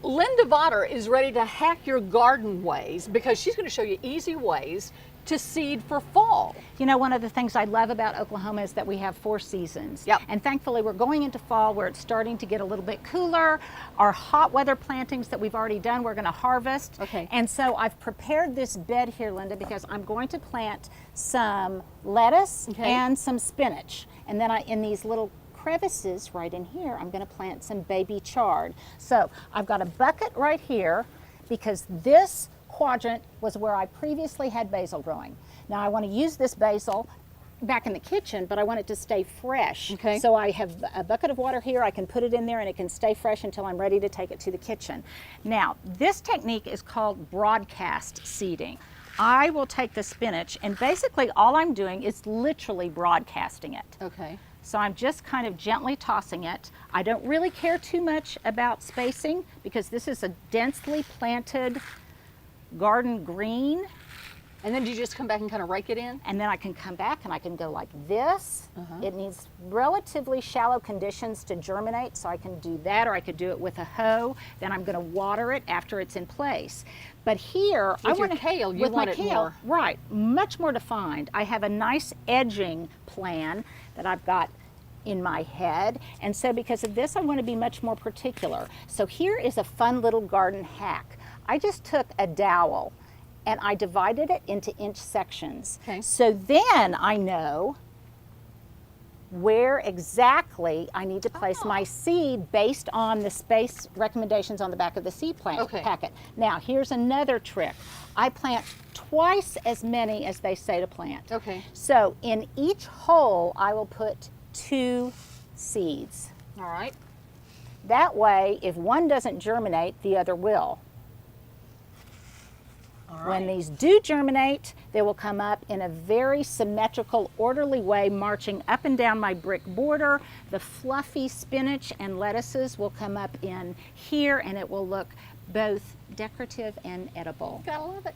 Linda Vodder is ready to hack your garden ways because she's going to show you easy ways to seed for fall. You know, one of the things I love about Oklahoma is that we have 4 seasons. Yep. And thankfully we're going into fall where it's starting to get a little bit cooler. Our hot weather plantings that we've already done, we're going to harvest. Okay. And so I've prepared this bed here, Linda, because I'm going to plant some lettuce and some spinach. And then in these little crevices right in here, I'm going to plant some baby chard. So I've got a bucket right here because this quadrant was where I previously had basil growing. Now I want to use this basil back in the kitchen, but I want it to stay fresh. Okay. So I have a bucket of water here. I can put it in there and it can stay fresh until I'm ready to take it to the kitchen. Now, this technique is called broadcast seeding. I will take the spinach and basically all I'm doing is literally broadcasting it. Okay. So I'm just kind of gently tossing it. I don't really care too much about spacing because this is a densely planted garden green. And then do you just come back and kind of rake it in? And then I can come back and I can go like this. It needs relatively shallow conditions to germinate, so I can do that, or I could do it with a hoe. Then I'm going to water it after it's in place. But here, With your kale, you want it more. Right, much more defined. I have a nice edging plan that I've got in my head, and so because of this I want to be much more particular. So here is a fun little garden hack. I just took a dowel and I divided it into inch sections. Okay. So then I know where exactly I need to place my seed based on the space recommendations on the back of the seed packet. Now here's another trick. I plant twice as many as they say to plant. Okay. So in each hole I will put 2 seeds. All right. That way, if one doesn't germinate, the other will. All right. When these do germinate, they will come up in a very symmetrical, orderly way, marching up and down my brick border. The fluffy spinach and lettuces will come up in here, and it will look both decorative and edible. Gotta love it.